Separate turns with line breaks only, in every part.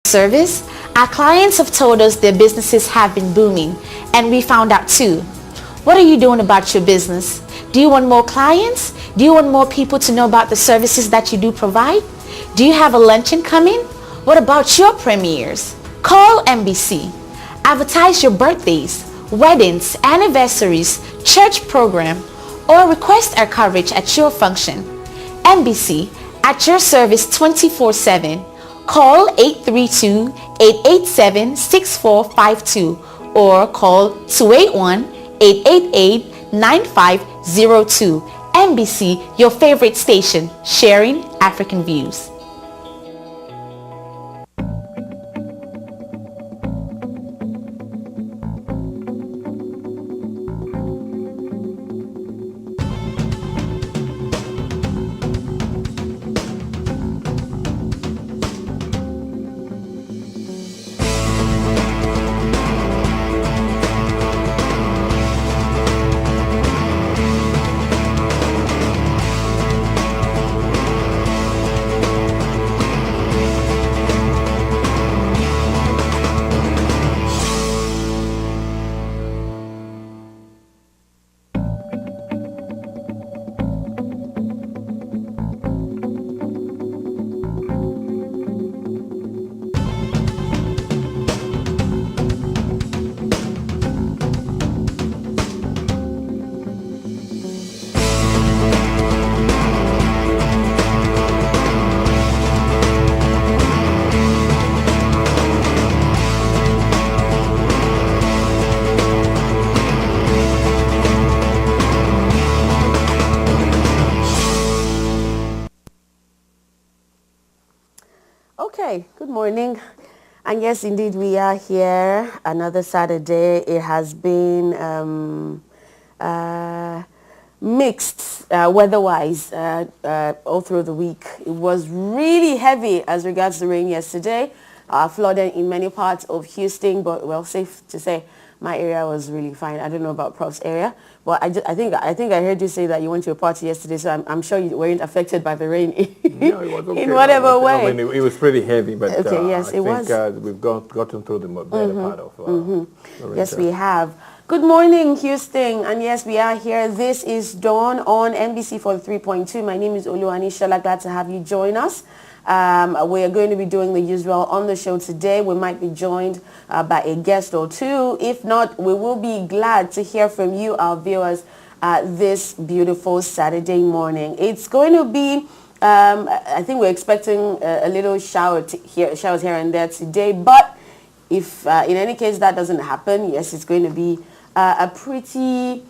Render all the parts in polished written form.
service, our clients have told us their businesses have been booming, and we found out too. What are you doing about your business? Do you want more clients? Do you want more people to know about the services that you do provide? Do you have a luncheon coming? What about your premieres? Call MBC. Advertise your birthdays, weddings, anniversaries, church program, or request our coverage at your function. MBC, at your service 24/7. Call 832-887-6452 or call 281-888-9502. MBC, your favorite station, sharing African views.
Okay, good morning. And yes, indeed, we are here another Saturday. It has been mixed weather-wise all through the week. It was really heavy as regards the rain yesterday, flooding in many parts of Houston, but well, safe to say my area was really fine. I don't know about Prof's area, but I think I heard you say that you went to a party yesterday, so I'm sure you weren't affected by the rain
No, it was okay.
in whatever way.
I mean, it was pretty heavy, but
okay, yes,
I think we've gotten through the better part of the rain.
Yes, we have. Good morning, Houston. And yes, we are here. This is Dawn on MBC for 3.2. My name is Olu-Anishola. Glad to have you join us. We are going to be doing the usual on the show today. We might be joined by a guest or two. If not, we will be glad to hear from you, our viewers, this beautiful Saturday morning. It's going to be, I think we're expecting a little showers here and there today. But if in any case that doesn't happen, yes, it's going to be a pretty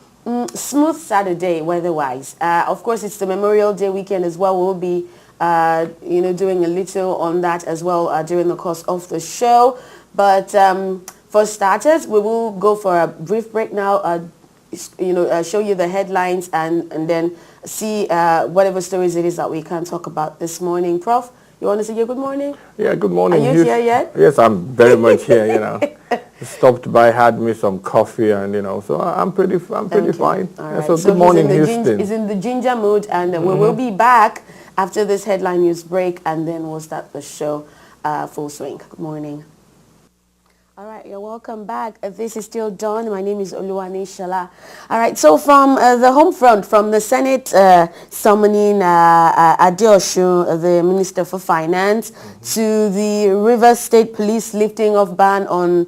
smooth Saturday weather-wise. Of course, it's the Memorial Day weekend as well. We'll be doing a little on that as well during the course of the show. But for starters, we will go for a brief break now, show you the headlines and then see whatever stories it is that we can talk about this morning. Prof, you want to say your good morning?
Yeah, good morning.
Are you here yet?
Yes, I'm very much here, Stopped by, had me some coffee and, so I'm pretty fine.
All
Yeah,
right.
so good morning, Houston.
He's in the ginger mood, and we will be back after this headline news break, and then we'll start the show full swing. Good morning. All right, you're welcome back. This is still Dawn. My name is Olu-Anishola. All right, so from the home front, from the Senate summoning Adeosun, the Minister for Finance, to the Rivers State Police lifting of ban on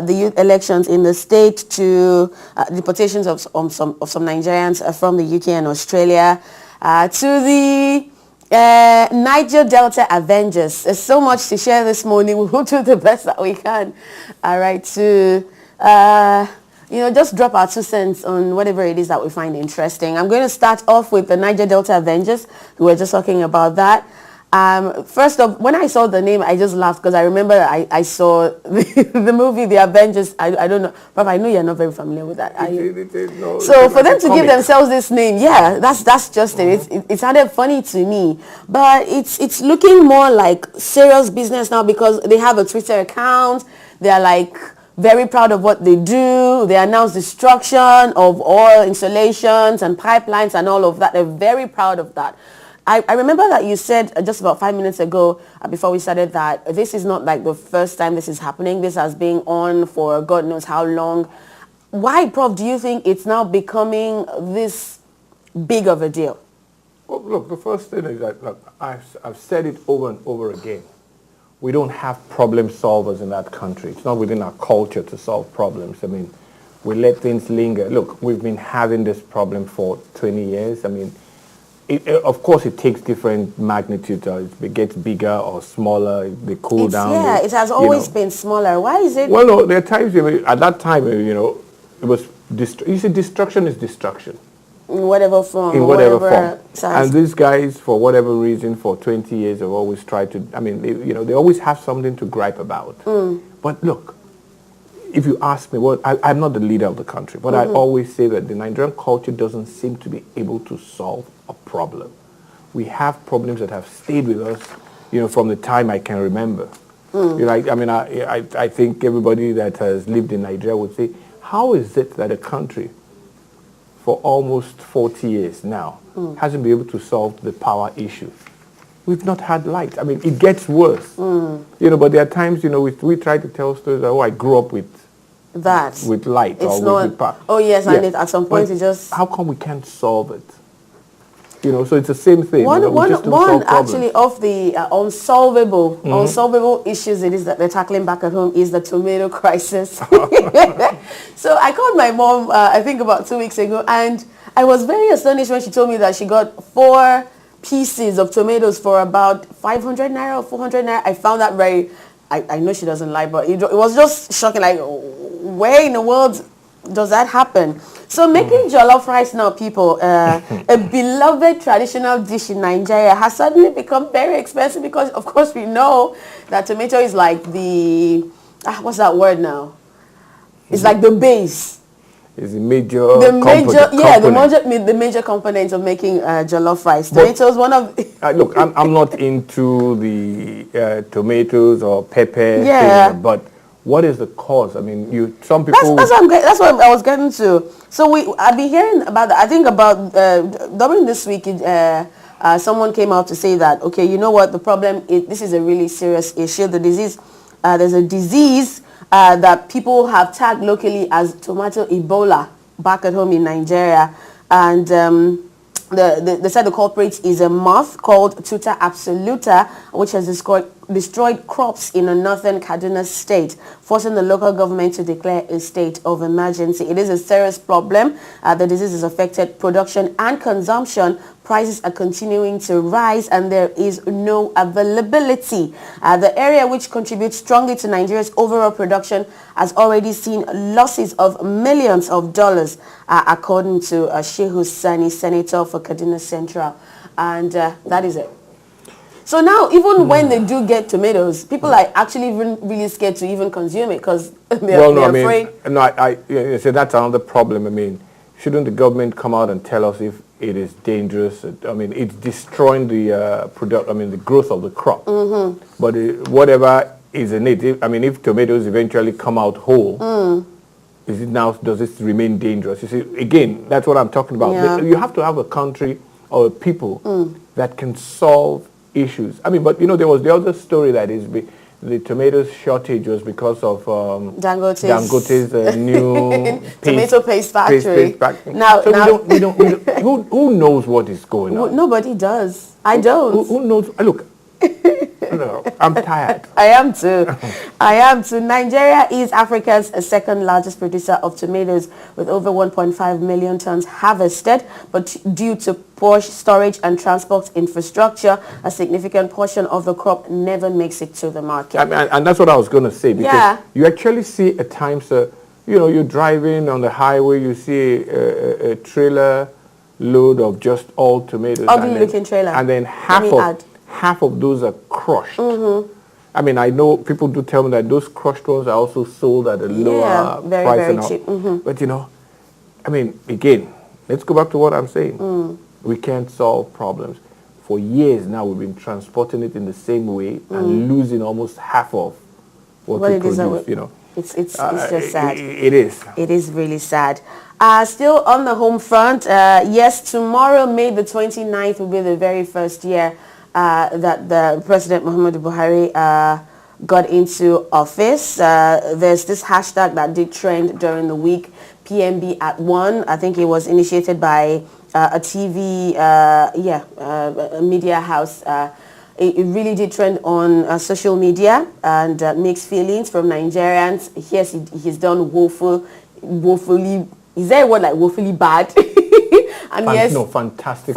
the youth elections in the state, to deportations of some Nigerians from the UK and Australia, to the Niger Delta Avengers. There's so much to share this morning. We will do the best that we can. All right, to just drop our 2 cents on whatever it is that we find interesting. I'm going to start off with the Niger Delta Avengers. We were just talking about that. First off, when I saw the name, I just laughed because I remember I saw the movie The Avengers. I don't know, but I know you're not very familiar with that.
No,
so for them to give themselves this name, yeah, that's just it. It sounded funny to me, but it's looking more like serious business now because they have a Twitter account. They're like very proud of what they do. They announced destruction of oil installations and pipelines and all of that. They're very proud of that. I remember that you said just about 5 minutes ago before we started that this is not like the first time this is happening. This has been on for God knows how long. Why, Prof, do you think it's now becoming this big of a deal?
Well, look, the first thing is that, look, I've said it over and over again. We don't have problem solvers in that country. It's not within our culture to solve problems. I mean, we let things linger. Look, we've been having this problem for 20 years. I mean, of course, it takes different magnitudes. It gets bigger or smaller. They cool down.
Yeah, it has always been smaller. Why is it?
Well, no, there are times, at that time, it was, you see, destruction is destruction.
In whatever form.
In whatever form.
Size.
And these guys, for whatever reason, for 20 years, have always tried to, I mean, they always have something to gripe about. But look, if you ask me, I'm not the leader of the country, but I always say that the Nigerian culture doesn't seem to be able to solve a problem. We have problems that have stayed with us, from the time I can remember. I think everybody that has lived in Nigeria would say, how is it that a country for almost 40 years now hasn't been able to solve the power issue? We've not had light. I mean, it gets worse. But there are times, we try to tell stories that, I grew up with
that.
With light.
It's
or
not,
with power.
oh yes, and at some point it just...
How come we can't solve it? So it's the same thing.
One
actually
of the unsolvable issues it is that they're tackling back at home is the tomato crisis. So I called my mom, I think about 2 weeks ago, and I was very astonished when she told me that she got 4 pieces of tomatoes for about 500 naira or 400 naira. I found that very, I know she doesn't lie, but it was just shocking. Like, where in the world does that happen? So making jollof rice now, people, a beloved traditional dish in Nigeria, has suddenly become very expensive because, of course, we know that tomato is like the, what's that word now? It's like the base.
Is the
major component of making jollof rice. Tomatoes, one of
look, I'm not into the tomatoes or pepper thing, but what is the cause? I mean, some people.
That's what I was getting to. So I've been hearing about that. I think about during this week, someone came out to say that, okay, you know what, the problem is, this is a really serious issue. The disease, there's a disease that people have tagged locally as tomato Ebola back at home in Nigeria, and they said the culprit is a moth called Tuta absoluta, which has destroyed crops in a northern Kaduna state, forcing the local government to declare a state of emergency. It is a serious problem. The disease has affected production and consumption. Prices are continuing to rise and there is no availability. The area which contributes strongly to Nigeria's overall production has already seen losses of millions of dollars, according to Shehu Sani, Senator for Kaduna Central. And that is it. So now, even when they do get tomatoes, people are actually really scared to even consume it because they're afraid.
So that's another problem. I mean, shouldn't the government come out and tell us if it is dangerous? I mean, it's destroying the the growth of the crop. But whatever is in it, if tomatoes eventually come out whole, does it remain dangerous? You see, again, that's what I'm talking about.
Yeah.
You have to have a country or a people that can solve issues. But there was the other story that is the tomatoes shortage was because of Dangote's new
tomato paste factory.
Now, who knows what is going on?
Nobody does. I don't.
Who knows? Look, no, I'm tired.
I am too. Nigeria is Africa's second largest producer of tomatoes with over 1.5 million tons harvested, but due to poor storage and transport infrastructure, a significant portion of the crop never makes it to the market.
And that's what I was going to say, because you actually see at times, you're driving on the highway, you see a trailer load of just all tomatoes.
Ugly looking trailer.
And then half of those are crushed. I know people do tell me that those crushed ones are also sold at a lower
very,
price.
Very cheap.
But again, let's go back to what I'm saying. We can't solve problems. For years now, we've been transporting it in the same way and losing almost half of what we produce.
It's just sad.
It is.
It is really sad. Still on the home front, yes, tomorrow, May the 29th, will be the very first year that the President Muhammadu Buhari got into office. There's this hashtag that did trend during the week, PMB at 1. I think it was initiated by a TV, a media house. It really did trend on social media, and mixed feelings from Nigerians. Yes, he's done woefully, is there a word like woefully bad? And yes,
no, fantastically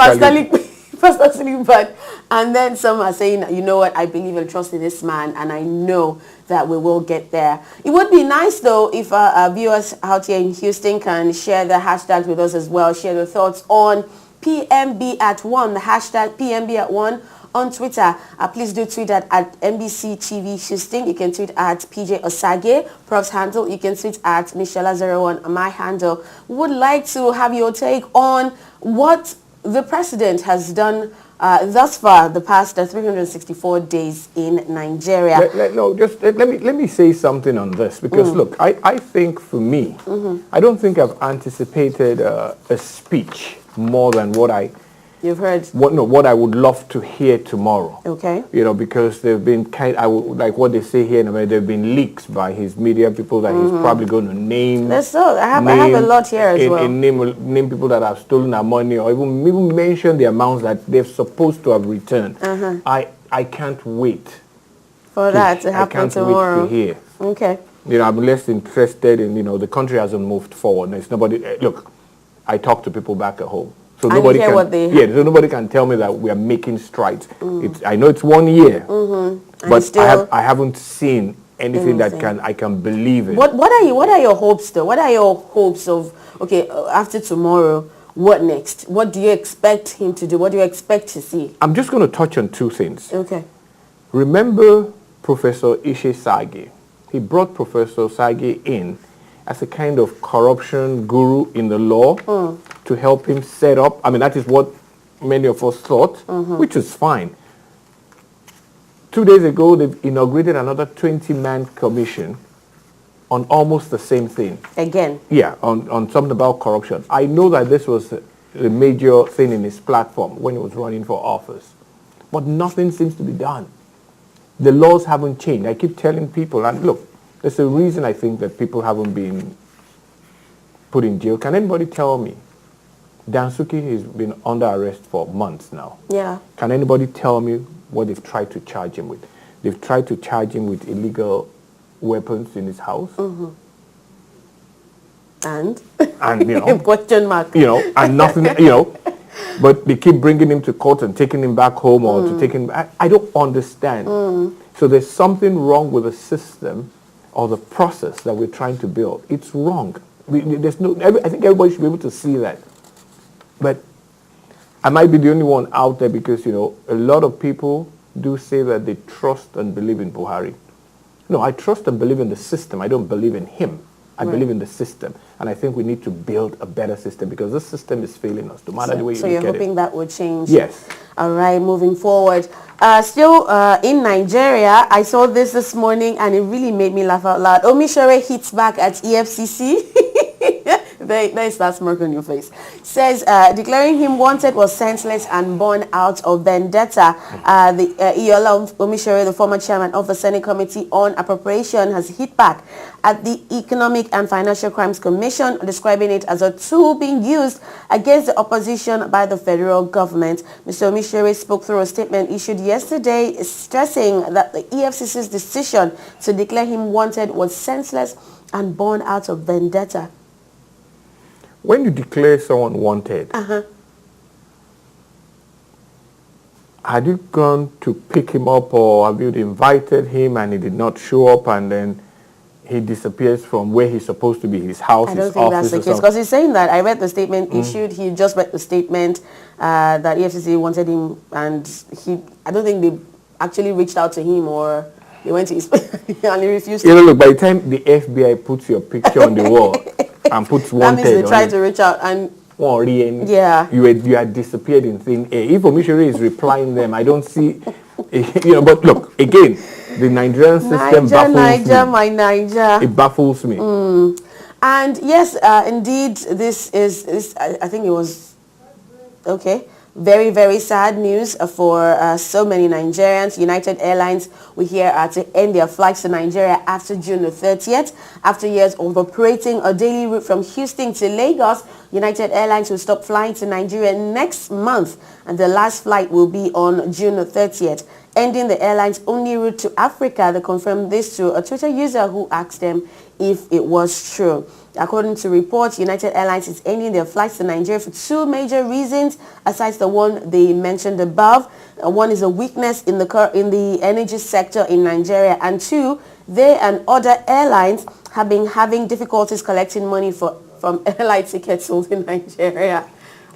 bad. And then some are saying, you know what, I believe and trust in this man, and I know that we will get there. It would be nice, though, if our viewers out here in Houston can share the hashtags with us as well, share their thoughts on PMB at 1, the hashtag PMB at 1 on Twitter. Please do tweet at MBC TV Houston. You can tweet at PJ Osagie, Prof's handle. You can tweet at Michela01, my handle. Would like to have your take on what the president has done thus far, the past 364 days in Nigeria.
Let me say something on this, because look, I think for me, I don't think I've anticipated a speech more than what
You've heard
what I would love to hear tomorrow.
Okay.
Because they've been like what they say here in America, there've been leaks by his media people that he's probably going to name.
I have a lot here as well.
Name people that have stolen our money, or even mention the amounts that they're supposed to have returned. I can't wait
for that to happen tomorrow.
I can't wait to hear.
Okay.
I'm less interested in, the country hasn't moved forward. There's nobody. Look, I talk to people back at home. So nobody so nobody can tell me that we are making strides. I know it's 1 year, but I haven't seen anything I can believe in.
What are your hopes, though? What are your hopes of, after tomorrow, what next? What do you expect him to do? What do you expect to see?
I'm just going to touch on two things.
Okay.
Remember Professor Omo-Osagie? He brought Professor Osagie in as a kind of corruption guru in the law to help him set up. That is what many of us thought, which is fine. 2 days ago, they've inaugurated another 20-man commission on almost the same thing.
Again?
Yeah, on something about corruption. I know that this was a major thing in his platform when he was running for office. But nothing seems to be done. The laws haven't changed. I keep telling people, and look, there's a reason I think that people haven't been put in jail. Can anybody tell me? Dansuki has been under arrest for months now.
Yeah.
Can anybody tell me what they've tried to charge him with? They've tried to charge him with illegal weapons in his house.
And
question
mark.
And nothing, but they keep bringing him to court and taking him back home or to take him back. I don't understand. So there's something wrong with the system or the process that we're trying to build. It's wrong. I think everybody should be able to see that. But I might be the only one out there because, a lot of people do say that they trust and believe in Buhari. No, I trust and believe in the system. I don't believe in him. I believe in the system. And I think we need to build a better system because this system is failing us, no matter the way you look at it.
So you're hoping that would change?
Yes.
All right, moving forward. Still in Nigeria, I saw this morning and it really made me laugh out loud. Omisore hits back at EFCC. There is that smirk on your face. Says declaring him wanted was senseless and born out of vendetta. Iola Omisore, the former chairman of the Senate Committee on Appropriation, has hit back at the Economic and Financial Crimes Commission, describing it as a tool being used against the opposition by the federal government. Mr. Omisore spoke through a statement issued yesterday, stressing that the EFCC's decision to declare him wanted was senseless and born out of vendetta.
When you declare someone wanted, had you gone to pick him up or have you invited him and he did not show up and then he disappears from where he's supposed to be, his house, his office? I don't think that's the case
because he's saying that. I read the statement issued. He just read the statement that EFCC wanted him and I don't think they actually reached out to him or they went to his and he refused to.
Look, by the time the FBI puts your picture on the wall and puts wanted,
that means they tried to reach out and
you had disappeared in thin air. If Omisore is replying them, I don't see, but look, again, The Nigerian system baffles me.
My Niger.
It baffles me.
And yes, indeed, this is, I think it was, okay, very, very sad news for so many Nigerians. United Airlines, we hear, are to end their flights to Nigeria after June the 30th. After years of operating a daily route from Houston to Lagos, United Airlines will stop flying to Nigeria next month, and the last flight will be on June the 30th, ending the airline's only route to Africa. They confirmed this to a Twitter user who asked them if it was true. According to reports, United Airlines is ending their flights to Nigeria for two major reasons, aside the one they mentioned above. One is a weakness in the energy sector in Nigeria, and two, they and other airlines have been having difficulties collecting money from airline tickets sold in Nigeria.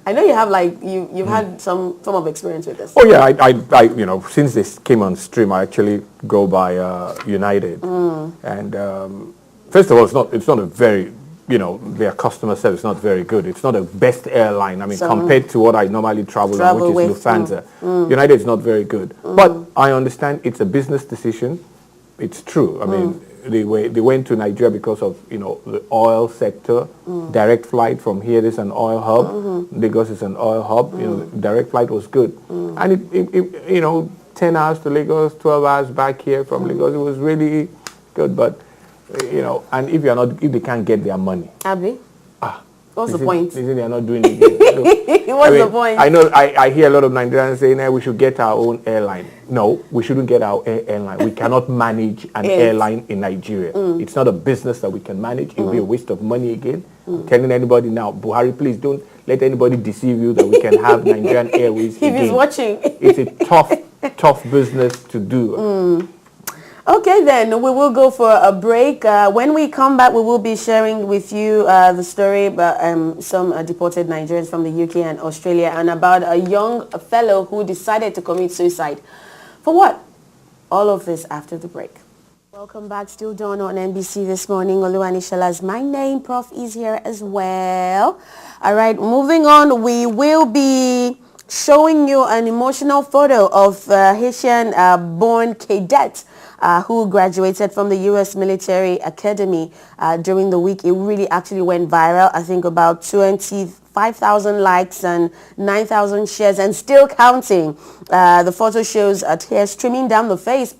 I know you have you've had some form of experience with this.
Oh yeah, I since this came on stream, I actually go by United, and first of all, it's not a very, their customer service is not very good. It's not the best airline. I mean, compared to what I normally travel on, which is Lufthansa. United is not very good. But I understand it's a business decision. It's true. I mean, they went to Nigeria because of, the oil sector. Direct flight from here is an oil hub. Lagos is an oil hub. Direct flight was good. And it 10 hours to Lagos, 12 hours back here from Lagos, it was really good. But and if they can't get their money.
Abby? What's the point?
They are not doing it.
What's the point?
I know, I hear a lot of Nigerians saying, we should get our own airline. No, we shouldn't get our airline. We cannot manage an airline in Nigeria. It's not a business that we can manage. It will be a waste of money again. I'm telling anybody now, Buhari, please don't let anybody deceive you that we can have Nigerian Airways again.
If he's watching.
It's a tough business to do.
Okay, then we will go for a break. When we come back, we will be sharing with you the story about some deported Nigerians from the UK and Australia, and about a young fellow who decided to commit suicide. For what? All of this after the break. Welcome back. Still Dawn on MBC this morning. Oluwanishala is my name. Prof is here as well. All right, moving on. We will be showing you an emotional photo of Haitian-born cadet who graduated from the U.S. Military Academy during the week. It really actually went viral. I think about 25,000 likes and 9,000 shares, and still counting. The photo shows tears streaming down the face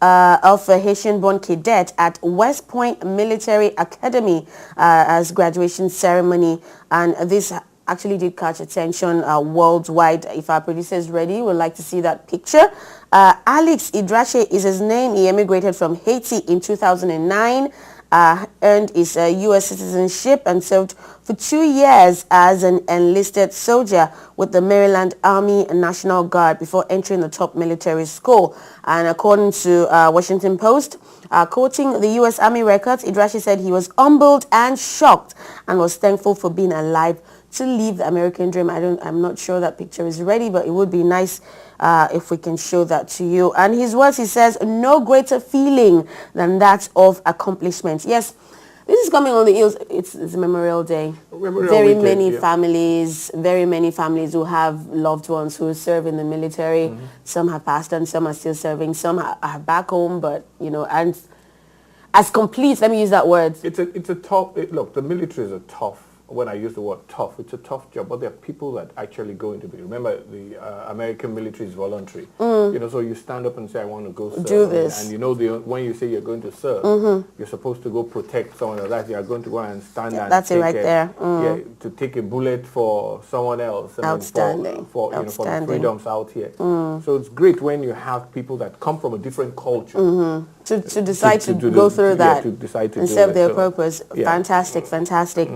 of a Haitian-born cadet at West Point Military Academy as graduation ceremony, and this actually did catch attention worldwide. If our producer is ready, we'd like to see that picture. Alex Idrache is his name. He emigrated from Haiti in 2009, earned his U.S. citizenship, and served for 2 years as an enlisted soldier with the Maryland Army National Guard before entering the top military school. And according to Washington Post, quoting the U.S. Army records, Idrache said he was humbled and shocked and was thankful for being alive to live the American dream. I'm not sure that picture is ready, but it would be nice if we can show that to you. And his words, he says, no greater feeling than that of accomplishment. Yes, this is coming on the heels. It's Memorial Day. Very many families who have loved ones who serve in the military. Some have passed on, some are still serving, some are back home, but, and as complete, let me use that word.
It's a tough, look, the military is a tough. When I use the word tough, it's a tough job, but there are people that actually go into it. Remember, the American military is voluntary. So you stand up and say, I want to go serve.
Do this.
And when you say you're going to serve, you're supposed to go protect someone else. You are going to go and stand and
that's it right there.
To take a bullet for someone else.
Outstanding.
For the freedoms out here. So it's great when you have people that come from a different culture.
To decide to go through that and serve their purpose. Yeah. Fantastic.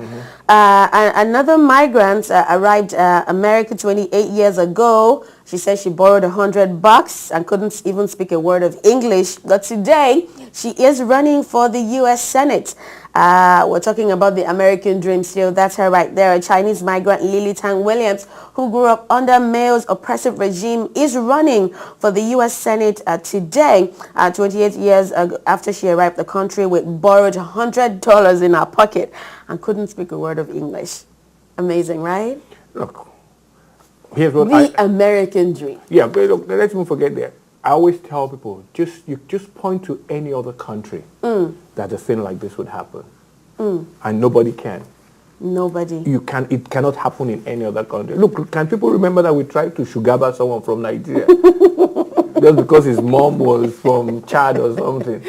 Another migrant arrived America 28 years ago. She said she borrowed $100 and couldn't even speak a word of English. But today, she is running for the U.S. Senate. We're talking about the American dream still. That's her right there. A Chinese migrant, Lily Tang Williams, who grew up under Mao's oppressive regime, is running for the U.S. Senate today, 28 years after she arrived the country with borrowed $100 in her pocket and couldn't speak a word of English. Amazing, right?
Look, here's what
the American dream.
Yeah, but look, let's not forget that I always tell people, you just point to any other country that a thing like this would happen. And nobody can.
Nobody.
It cannot happen in any other country. Look, can people remember that we tried to sugaba someone from Nigeria? Just because his mom was from Chad or something.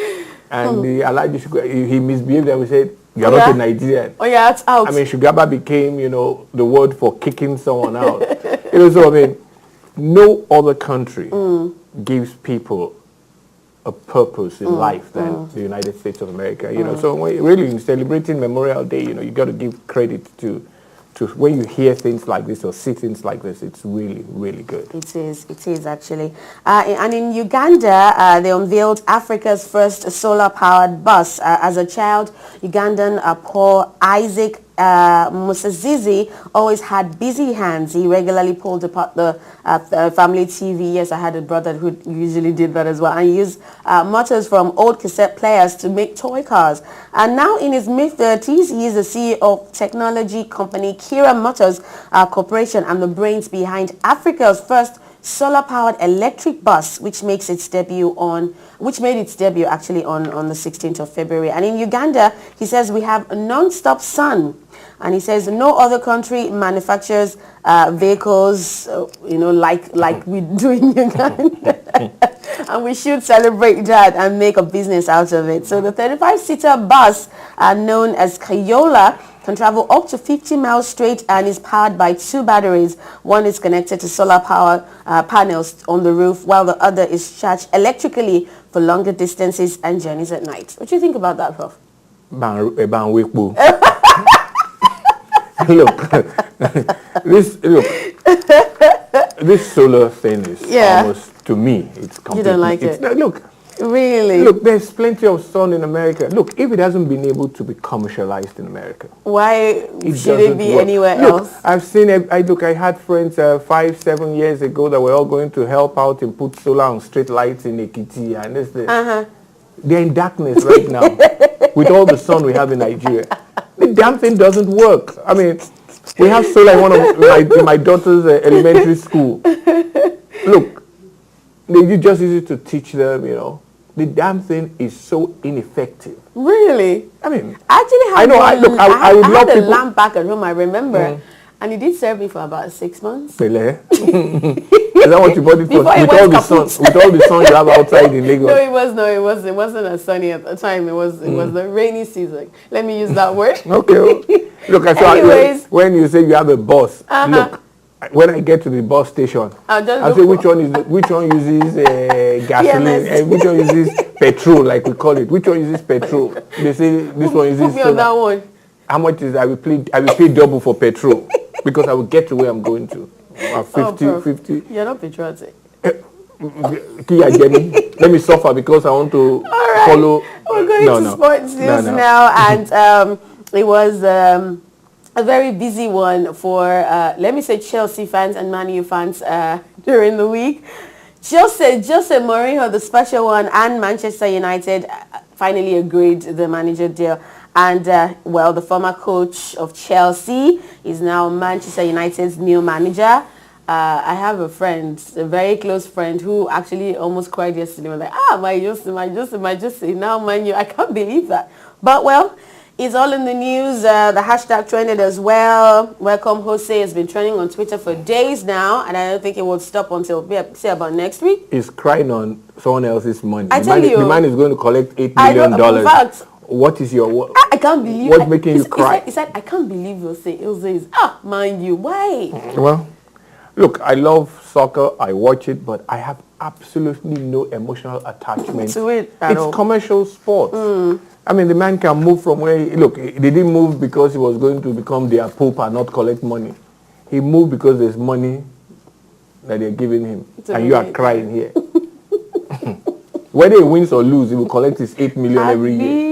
And the Alhaji he misbehaved and we said, you're not a Nigerian.
Oh yeah, it's out.
I mean, Shugaba became, the word for kicking someone out. So I mean, no other country gives people a purpose in life than the United States of America. So really in celebrating Memorial Day, you got to give credit to when you hear things like this or see things like this, it's really, really good. It
is actually. And in Uganda, they unveiled Africa's first solar-powered bus. As a child, Ugandan Paul Isaac Omo-Osagie always had busy hands. He regularly pulled apart the family TV. Yes, I had a brother who usually did that as well. And he used motors from old cassette players to make toy cars. And now in his mid-30s, he is the CEO of technology company Kira Motors Corporation and the brains behind Africa's first solar-powered electric bus, which made its debut actually on the 16th of February. And in Uganda, he says we have a non-stop sun. And he says no other country manufactures vehicles, like we do in Uganda. And we should celebrate that and make a business out of it. So the 35-seater bus, known as Crayola, can travel up to 50 miles straight and is powered by 2 batteries. One is connected to solar power panels on the roof, while the other is charged electrically for longer distances and journeys at night. What do you think about that, Prof?
Look, this solar thing is almost, to me, it's completely...
You don't like it?
Look,
really?
Look, there's plenty of sun in America. Look, if it hasn't been able to be commercialized in America,
why should it be anywhere else?
I've seen it. I had friends 5-7 years ago that were all going to help out and put solar on street lights in Ekiti and this. They're in darkness right now with all the sun we have in Nigeria. The damn thing doesn't work. I mean, we have solar in one of my daughter's elementary school. Look, you just use it to teach them, The damn thing is so ineffective.
Really?
I mean,
I actually had
I would love
a lamp back at home, I remember. And it did serve me for about 6 months.
Pele. Is that what you bought it for? With all the sun you have outside in Lagos?
No, it wasn't as sunny at the time. It was the rainy season. Let me use that word.
Okay. Look, I saw when you say you have a bus. Look, when I get to the bus station, I'll say which one uses gasoline and which one uses petrol, like we call it. Which one uses petrol? They say this one uses
solar. Put me on that one.
How much is I will pay double for petrol because I will get to where I'm going to. 50.
You're not patriotic.
Let me suffer because I want to follow.
We're going to sports news now, and it was a very busy one for, let me say, Chelsea fans and Man U fans during the week. Jose Mourinho, the special one, and Manchester United finally agreed the manager deal. And, the former coach of Chelsea is now Manchester United's new manager. I have a friend, a very close friend, who actually almost cried yesterday. Was like, my Jose, now Man U. I can't believe that. But, it's all in the news. The hashtag trended as well. Welcome Jose has been trending on Twitter for days now, and I don't think it will stop until, say, about next week.
He's crying on someone else's money.
I tell you.
The man is going to collect $8 million.
In fact,
what is your...
I can't believe...
What's making you cry?
He said, I can't believe Jose is... mind you, why?
Well, look, I love soccer. I watch it, but I have absolutely no emotional attachment
to it at all.
It's commercial sports. I mean, the man can move from where... He didn't move because he was going to become their pope and not collect money. He moved because there's money that they're giving him. And you are crying here. Whether he wins or lose, he will collect his $8 million every year.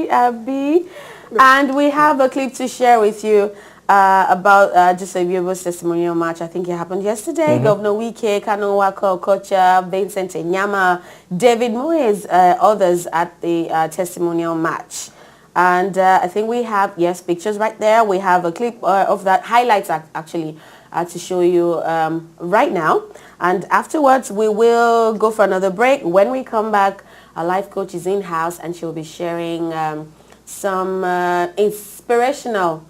And we have a clip to share with you about just a Yobo's testimonial match. I think it happened yesterday. Governor Wike, Kanu Wako, Kocha, Vincent Enyama, David Moyes, others at the testimonial match. And I think we have, pictures right there. We have a clip of that, highlights actually, to show you right now. And afterwards, we will go for another break. When we come back, our life coach is in-house and she'll be sharing some inspirational,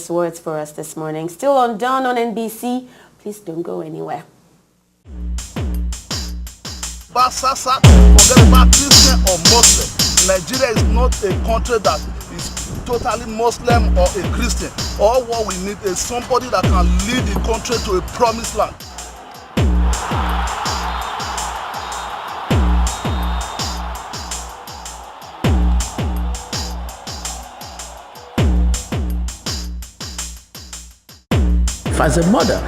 words for us this morning. Still on Dawn on NBC. Please don't go anywhere.
Forget about Christian or Muslim. Nigeria is not a country that is totally Muslim or a Christian. All what we need is somebody that can lead the country to a promised land.
As a mother,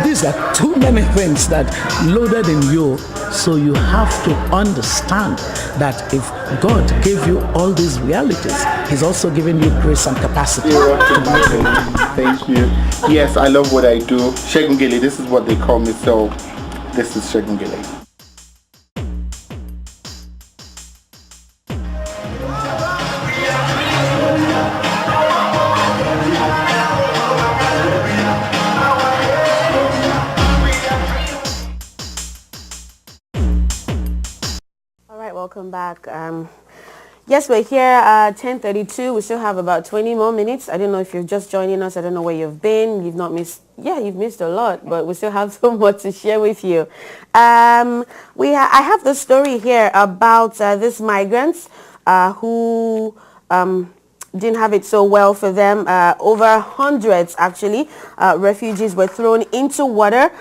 these are too many things that loaded in you. So you have to understand that if God gave you all these realities, He's also giving you grace and capacity.
Thank you. Yes, I love what I do. Shegungele, this is what they call me, so this is Shegungele.
Welcome back. Yes, we're here at 10:32. We still have about 20 more minutes. I don't know if you're just joining us. I don't know where you've been. You've not missed. Yeah, you've missed a lot, but we still have so much to share with you. I have the story here about this migrants who didn't have it so well for them. Over hundreds, actually, refugees were thrown into water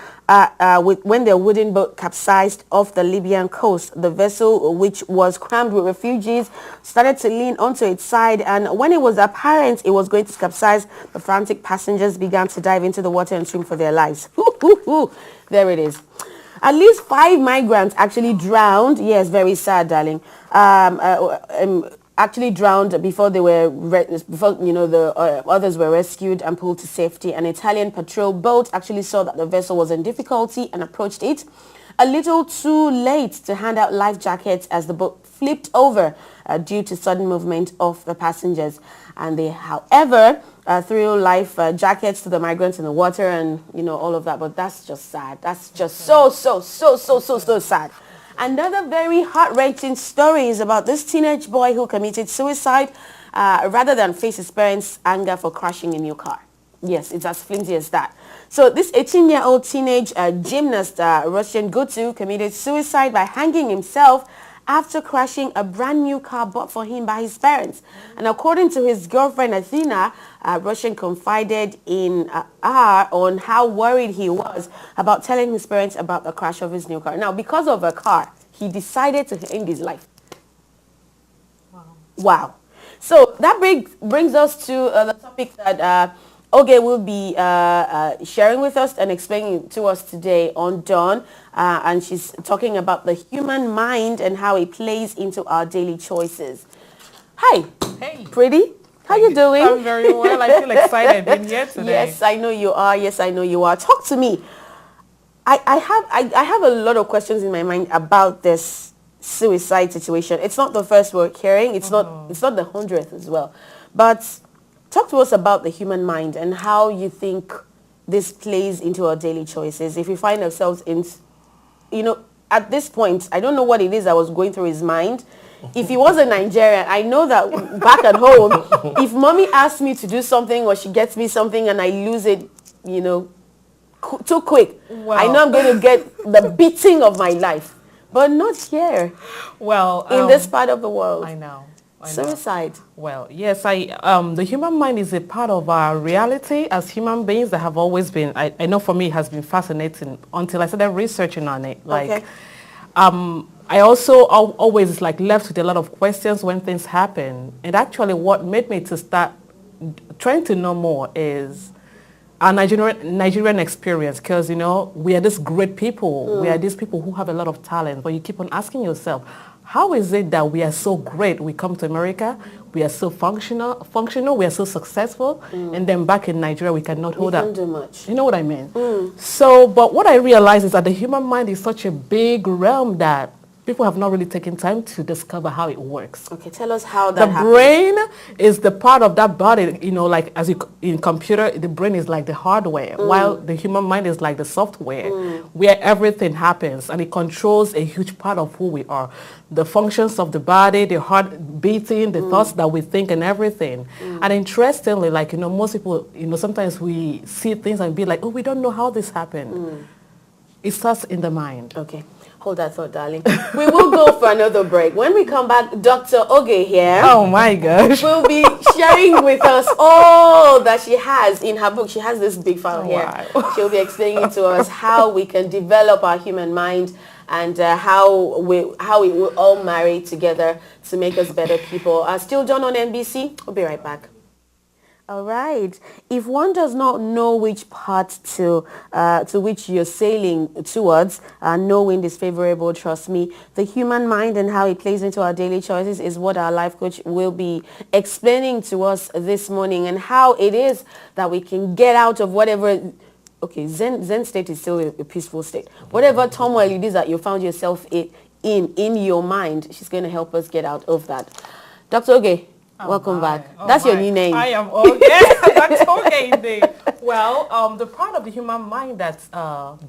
when their wooden boat capsized off the Libyan coast. The vessel, which was crammed with refugees, started to lean onto its side, and when it was apparent it was going to capsize, the frantic passengers began to dive into the water and swim for their lives. There it is. At least 5 migrants actually drowned. Yes, very sad, darling. Actually drowned before they were the others were rescued and pulled to safety. An Italian patrol boat actually saw that the vessel was in difficulty and approached it a little too late to hand out life jackets as the boat flipped over due to sudden movement of the passengers. And they, however, threw life jackets to the migrants in the water and all of that. But that's just sad. That's just so sad. Another very heart-wrenching story is about this teenage boy who committed suicide rather than face his parents' anger for crashing a new car. Yes, it's as flimsy as that. So this 18-year-old teenage gymnast, Russian Gutu, committed suicide by hanging himself after crashing a brand new car bought for him by his parents. And according to his girlfriend Athena, Russian confided in her on how worried he was about telling his parents about the crash of his new car. Now, because of a car, he decided to end his life. Wow. So that brings us to the topic that Oge will be sharing with us and explaining to us today on Dawn. And she's talking about the human mind and how it plays into our daily choices. Hi. Hey. Pretty. How you doing?
I'm very well. I feel excited being here today.
Yes, I know you are. Yes, I know you are. Talk to me. I have a lot of questions in my mind about this suicide situation. It's not the first we're hearing. It's not the 100th as well. But talk to us about the human mind and how you think this plays into our daily choices. If we find ourselves in, at this point, I don't know what it is that was going through his mind. If he was a Nigerian, I know that back at home, if mommy asks me to do something or she gets me something and I lose it, too quick,
well,
I know I'm going to get the beating of my life. But not here.
Well,
in this part of the world.
I know.
Suicide.
Well, yes, the human mind is a part of our reality as human beings that have always been, I know for me it has been fascinating until I started researching on it. I also always left with a lot of questions when things happen. And actually what made me to start trying to know more is our Nigerian experience, because, we are these great people. We are these people who have a lot of talent, but you keep on asking yourself, how is it that we are so great? We come to America, we are so functional, we are so successful, and then back in Nigeria, we cannot hold up.
We can't do much.
You know what I mean? So, but what I realized is that the human mind is such a big realm that people have not really taken time to discover how it works.
Okay, tell us how that happens.
The brain is the part of that body, like as in computer, the brain is like the hardware, while the human mind is like the software, where everything happens, and it controls a huge part of who we are. The functions of the body, the heart beating, the thoughts that we think, and everything. And interestingly, most people, sometimes we see things and be like, oh, we don't know how this happened. It starts in the mind.
Okay. Hold that thought, darling. We will go for another break. When we come back, Dr. Oge here.
Oh my gosh.
Will be sharing with us all that she has in her book. She has this big file here.
Wow.
She'll be explaining to us how we can develop our human mind and how it will all marry together to make us better people. Still John on MBC. We'll be right back. All right. If one does not know which path to which you're sailing towards, knowing is favorable, trust me. The human mind and how it plays into our daily choices is what our life coach will be explaining to us this morning, and how it is that we can get out of whatever. Okay, Zen state is still a peaceful state. Whatever turmoil it is that you found yourself in your mind, she's going to help us get out of that. Dr. Oge. Welcome back. That's your new name.
I am okay. That's okay indeed. Well, the part of the human mind that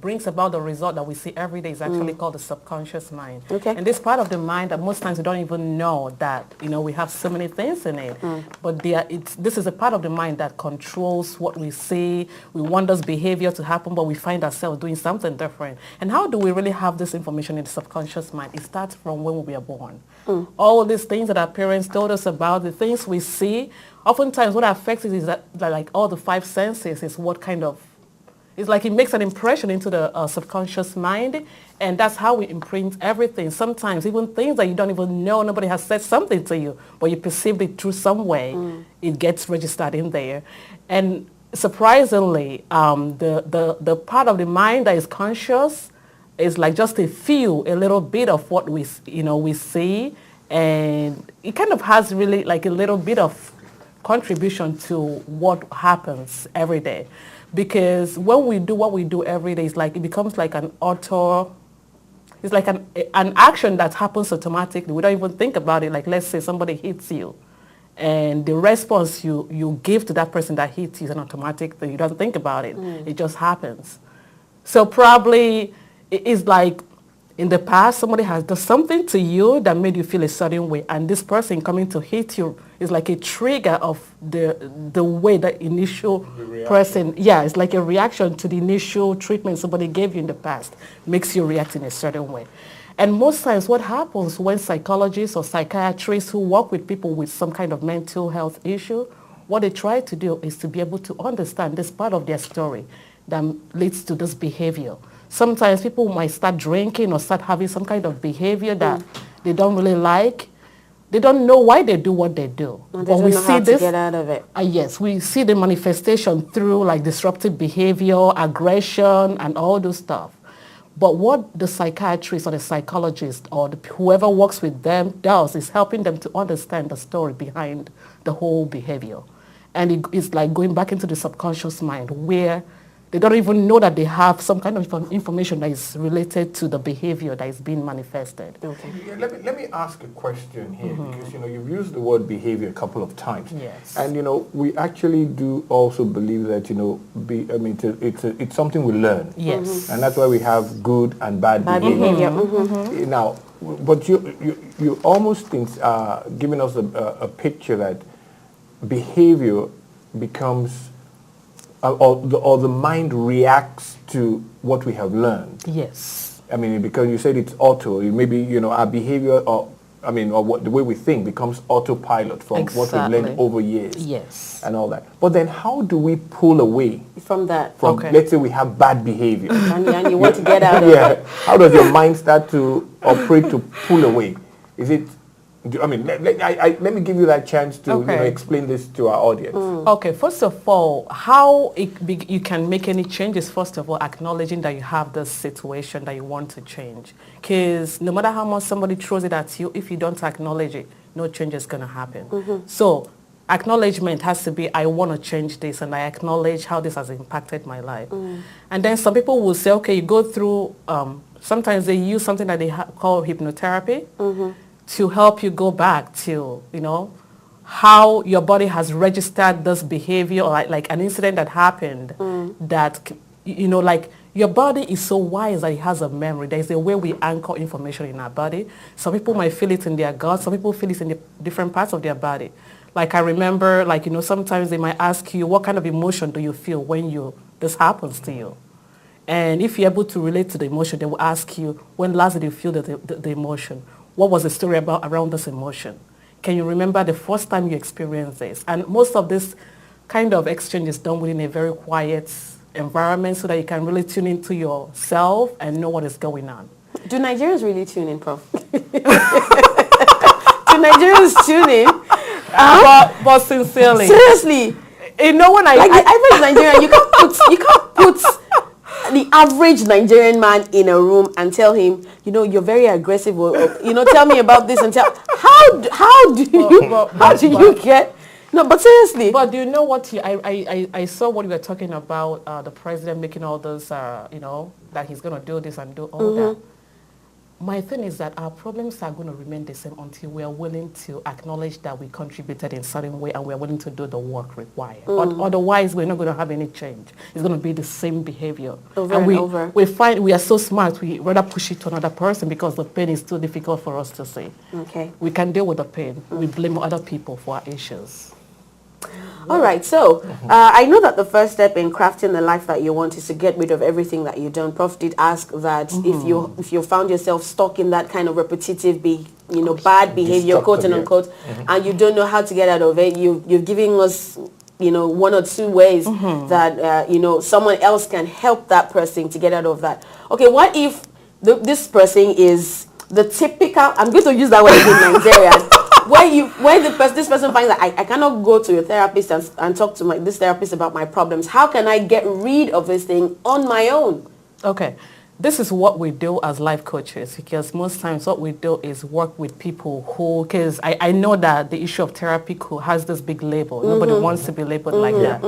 brings about the result that we see every day is actually called the subconscious mind.
Okay.
And this part of the mind that most times we don't even know that, we have so many things in it. But this is a part of the mind that controls what we see. We want this behavior to happen, but we find ourselves doing something different. And how do we really have this information in the subconscious mind? It starts from when we are born. All these things that our parents told us about, the things we see, oftentimes what affects it is that like all the five senses is what kind of, it's like it makes an impression into the subconscious mind, and that's how we imprint everything. Sometimes even things that you don't even know, nobody has said something to you, but you perceived it through some way, it gets registered in there. And surprisingly, the part of the mind that is conscious is like just a little bit of what we see, and it kind of has really like a little bit of contribution to what happens every day. Because when we do what we do every day, it's like it becomes like it's like an action that happens automatically. We don't even think about it. Like, let's say somebody hits you, and the response you give to that person that hits you is an automatic thing. You don't think about it. It just happens. So probably it's like in the past, somebody has done something to you that made you feel a certain way, and this person coming to hit you is like a trigger of the way the initial person, it's like a reaction to the initial treatment somebody gave you in the past, makes you react in a certain way. And most times what happens when psychologists or psychiatrists who work with people with some kind of mental health issue, what they try to do is to be able to understand this part of their story that leads to this behavior. Sometimes people might start drinking or start having some kind of behavior that they don't really like. They don't know why they do what they do.
And they don't know how to get out of it.
Yes, we see the manifestation through like disruptive behavior, aggression, and all those stuff. But what the psychiatrist or the psychologist or whoever works with them does is helping them to understand the story behind the whole behavior. And it's like going back into the subconscious mind where they don't even know that they have some kind of information that is related to the behavior that is being manifested.
Okay.
Yeah, let me ask a question here, because you've used the word behavior a couple of times.
Yes.
And we actually do also believe that it's something we learn.
Yes.
And that's why we have good and bad behavior. Now, but you almost giving us a picture that behavior becomes or the mind reacts to what we have learned.
Yes.
I mean, because you said it's auto. Maybe our behavior, or the way we think becomes autopilot from what we've learned over years.
Yes.
And all that. But then, how do we pull away
from that?
Let's say we have bad behavior,
and you want to get out of it.
How does your mind start to operate to pull away? Is it? Let me give you that chance to explain this to our audience.
Okay, first of all, how you can make any changes, first of all, acknowledging that you have this situation that you want to change. Because no matter how much somebody throws it at you, if you don't acknowledge it, no change is going to happen. So acknowledgement has to be, I want to change this and I acknowledge how this has impacted my life. And then some people will say, okay, you go through, sometimes they use something that they call hypnotherapy to help you go back to, you know, how your body has registered this behavior, or like an incident that happened that, you know, like your body is so wise that it has a memory. There's a way we anchor information in our body. Some people might feel it in their gut. Some people feel it in the different parts of their body. Like I remember, like, you know, sometimes they might ask you, what kind of emotion do you feel when this happens to you? And if you're able to relate to the emotion, they will ask you, when last did you feel the emotion? What was the story around this emotion? Can you remember the first time you experienced this? And most of this kind of exchange is done within a very quiet environment so that you can really tune into yourself and know what is going on.
Do Nigerians really tune in, Prof? Do Nigerians tune in?
But sincerely.
Seriously.
You know, when
the average Nigerian, you can't put the average Nigerian man in a room and tell him, you know, you're very aggressive, or you know, tell me about this, and how do you get? No, but seriously.
But do you know what? I saw what you were talking about, the president making all those, you know, that he's going to do this and do all that. My thing is that our problems are going to remain the same until we are willing to acknowledge that we contributed in a certain way and we are willing to do the work required. But otherwise, we're not going to have any change. It's going to be the same behavior.
Over.
We find we are so smart, we rather push it to another person because the pain is too difficult for us to see.
Okay.
We can deal with the pain. We blame other people for our issues.
All right, so I know that the first step in crafting the life that you want is to get rid of everything that you don't. Prof did ask that if you found yourself stuck in that kind of repetitive, bad behavior, quote and unquote, and you don't know how to get out of it, you're giving us, you know, one or two ways that you know, someone else can help that person to get out of that. Okay, what if this person is the typical? I'm going to use that word in Nigerian. When this person finds that I cannot go to a therapist and talk to this therapist about my problems, how can I get rid of this thing on my own?
Okay. This is what we do as life coaches, because most times what we do is work with people who, because I know that the issue of therapy has this big label. Nobody wants to be labeled like that.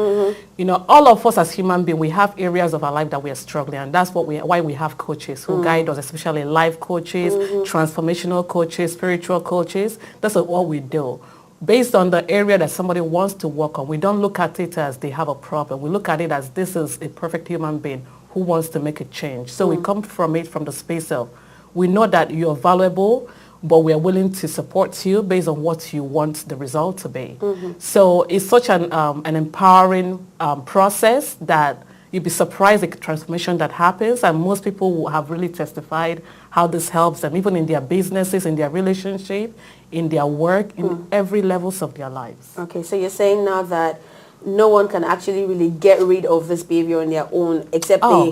You know, all of us as human beings, we have areas of our life that we are struggling, and that's why we have coaches who guide us, especially life coaches, transformational coaches, spiritual coaches. That's what we do. Based on the area that somebody wants to work on, we don't look at it as they have a problem. We look at it as this is a perfect human being who wants to make a change. So we come from the space of, we know that you're valuable, but we're willing to support you based on what you want the result to be. So it's such an empowering process that you'd be surprised at the transformation that happens, and most people have really testified how this helps them, even in their businesses, in their relationship, in their work, in every levels of their lives.
Okay, so you're saying now that no one can actually really get rid of this behavior on their own, except they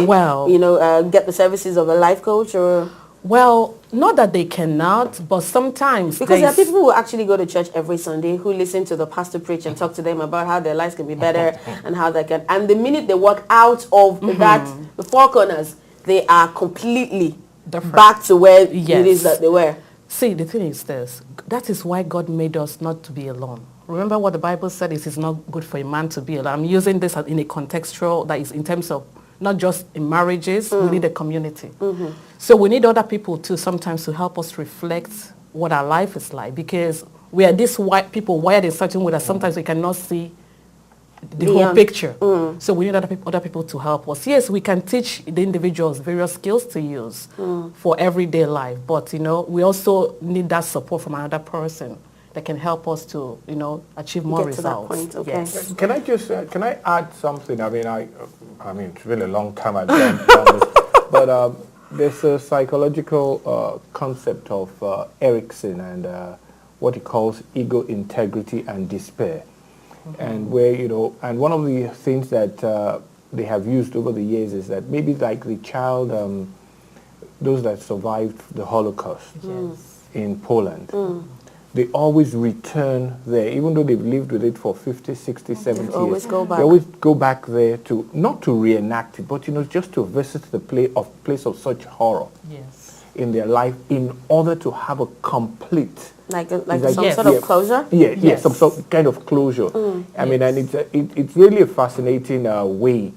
get the services of a life coach, or?
Well, not that they cannot, but sometimes
because there are people who actually go to church every Sunday, who listen to the pastor preach and talk to them about how their lives can be better and how they can. And the minute they walk out of the four corners, they are completely back to where it is that they were.
See, the thing is this. That is why God made us not to be alone. Remember what the Bible said, it is not good for a man to be alone. I'm using this in a contextual, that is in terms of not just in marriages, we need a community. So we need other people too sometimes to help us reflect what our life is like, because we are these white people wired in such a way that sometimes we cannot see the whole picture. So we need other people to help us. Yes, we can teach the individuals various skills to use for everyday life, but you know, we also need that support from another person that can help us to, you know, achieve more results.
Get to that point, okay.
Yes.
Can I just can I add something? I mean, it's been a long time I've done this, but there's a psychological concept of Erickson and what he calls ego, integrity, and despair, and where, you know, and one of the things that they have used over the years is that maybe like the child, those that survived the Holocaust in Poland. They always return there, even though they've lived with it for 50, 60, 70 years.
Always go back.
They always go back there to, not to reenact it, but, you know, just to visit the place of such horror.
Yes.
in their life in order to have a complete
like some
Yes.
sort of closure.
yes, some kind of closure. I mean, and it's really a fascinating way.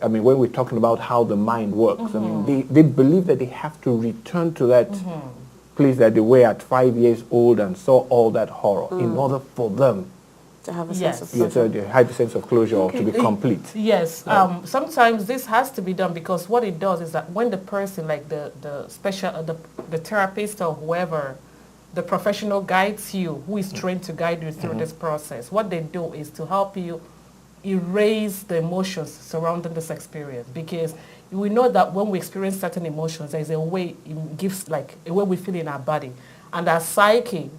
I mean, when we're talking about how the mind works, I mean, they believe that they have to return to that place that they were at 5 years old and saw all that horror in order for them
To have a
Yes.
sense of closure.
so they have a sense of closure or to be complete.
Yes, sometimes this has to be done because what it does is that when the person, like the special, the therapist or whoever, the professional guides you, who is trained to guide you through this process, what they do is to help you erase the emotions surrounding this experience, because we know that when we experience certain emotions, there's a way it gives, like a way we feel in our body, and our psyche,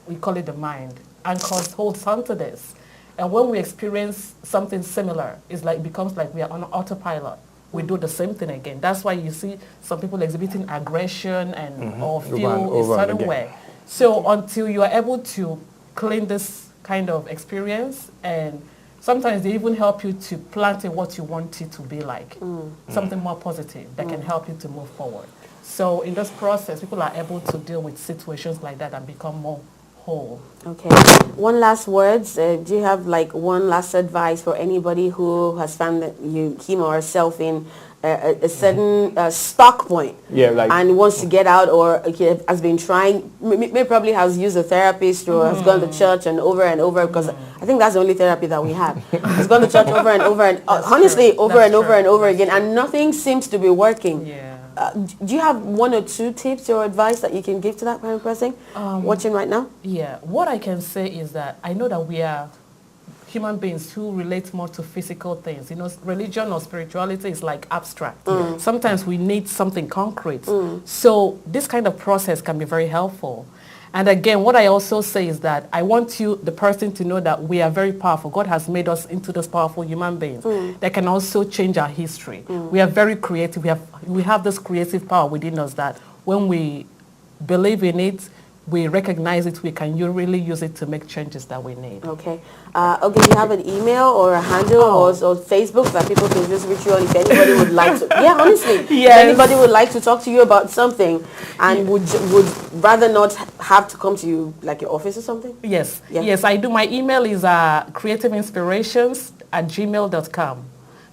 we call it the mind, anchors holds onto this. And when we experience something similar, it's like becomes like we are on autopilot. We do the same thing again. That's why you see some people exhibiting aggression and or feel
over
a
and
certain
again.
way. So until you are able to clean this kind of experience, and sometimes they even help you to plant in what you want it to be like, something more positive that can help you to move forward. So in this process, people are able to deal with situations like that and become more whole.
Okay. One last words. Do you have like one last advice for anybody who has found that him or herself in a certain stuck point, and wants to get out, or has been trying, maybe probably has used a therapist or has gone to church and over, because I think that's the only therapy that we have. Has gone to church over and over, and honestly over and over again, and nothing seems to be working.
Yeah.
Do you have one or two tips or advice that you can give to that kind of person watching right now?
Yeah, what I can say is that I know that we are human beings who relate more to physical things. You know, religion or spirituality is like abstract. Sometimes we need something concrete. So this kind of process can be very helpful. And again, what I also say is that I want you, the person, to know that we are very powerful. God has made us into this powerful human beings that can also change our history. We are very creative. We have this creative power within us that when we believe in it, we recognize it, we can really use it to make changes that we need.
Okay. Okay, you have an email or a handle or Facebook that people can just reach you on if anybody would like to. Yeah, honestly.
Yes.
If anybody would like to talk to you about something and would rather not have to come to you, like your office or something?
Yes.
Yeah.
Yes, I do. My email is creativeinspirations@gmail.com.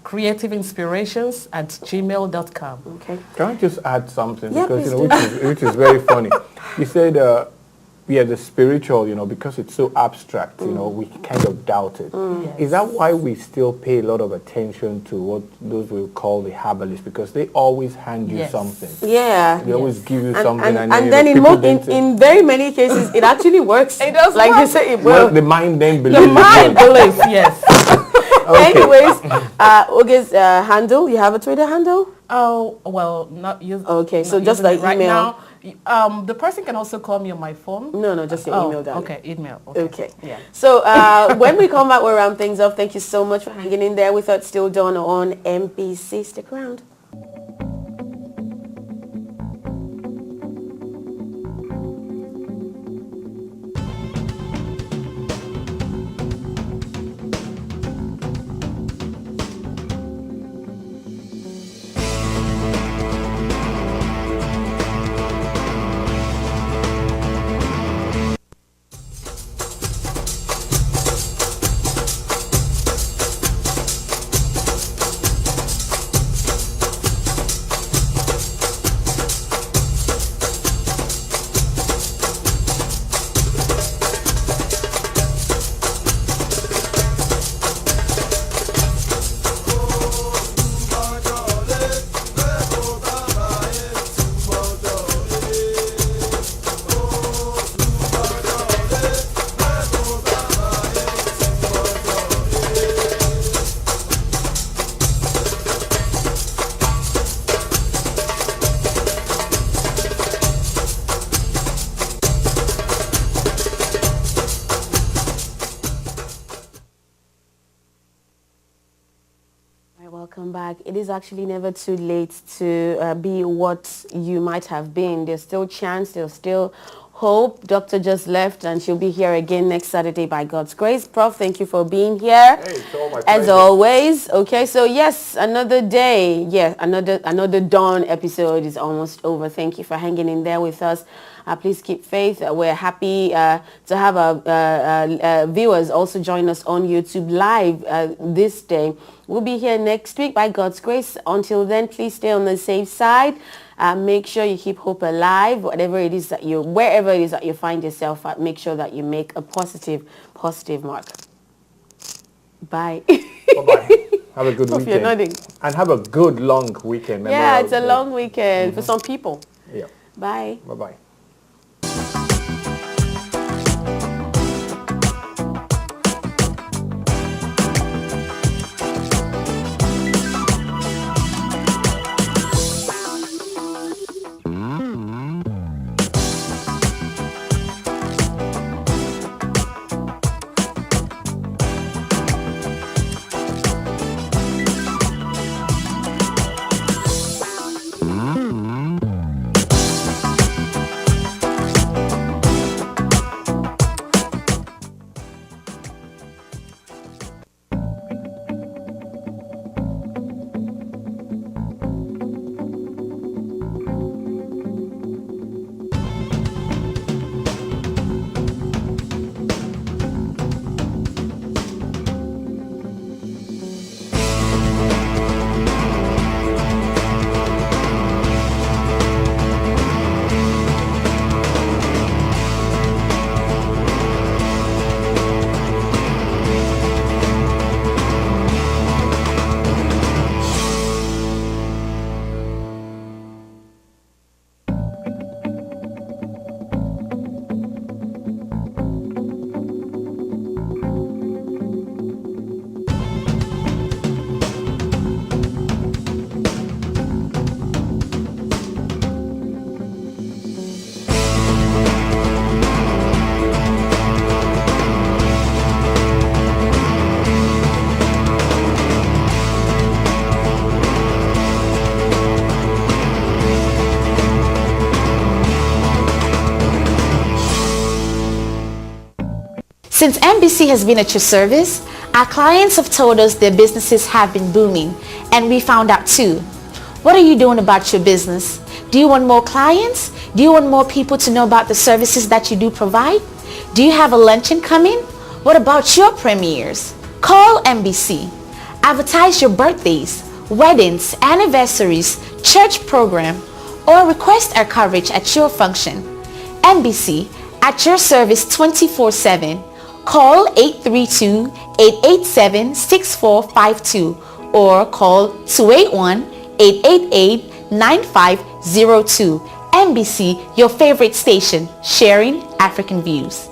creativeinspirations@gmail.com.
Okay.
Can I just add something?
Yeah,
Because,
please
which is very funny. You said, the spiritual, because it's so abstract, we kind of doubt it. Is that why we still pay a lot of attention to what those will call the herbalists? Because they always hand you something.
Yeah.
They always give you something.
And then in very many cases, it actually works.
It does
like
work.
you say, it
Well,
works.
the mind then believes
The mind
it.
believes, yes.
Okay.
Anyways, Oge's handle, you have a Twitter handle?
Oh, well, not use.
Okay, so
not
just
using
like
it right
email.
now. The person can also call me on my phone.
No, just your email, darling.
Okay, email.
Okay.
Yeah.
So when we come back, we'll round things up. Thank you so much for hanging in there with us. Still done on MBC. Stick around. Welcome back. It is actually never too late to be what you might have been. There's still chance, there's still Hope. Doctor just left and she'll be here again next Saturday by God's grace. Prof, thank you for being here.
Hey, it's all my
as
pleasure.
always. Okay, so yes, another day. Yeah, another dawn episode is almost over. Thank you for hanging in there with us. Please keep faith. We're happy to have our viewers also join us on YouTube live this day. We'll be here next week by God's grace. Until then, please stay on the safe side. Make sure you keep hope alive. Wherever it is that you find yourself at, make sure that you make a positive mark. Bye.
Bye-bye. Have a good
Hope
weekend.
you're nodding.
And have a good long weekend.
Yeah, it's a long weekend for some people.
Yeah.
Bye.
Bye-bye.
Since MBC has been at your service, our clients have told us their businesses have been booming, and we found out too. What are you doing about your business? Do you want more clients? Do you want more people to know about the services that you do provide? Do you have a luncheon coming? What about your premieres? Call MBC. Advertise your birthdays, weddings, anniversaries, church program, or request our coverage at your function. MBC, at your service 24/7. Call 832-887-6452 or call 281-888-9502. MBC, your favorite station, sharing African views.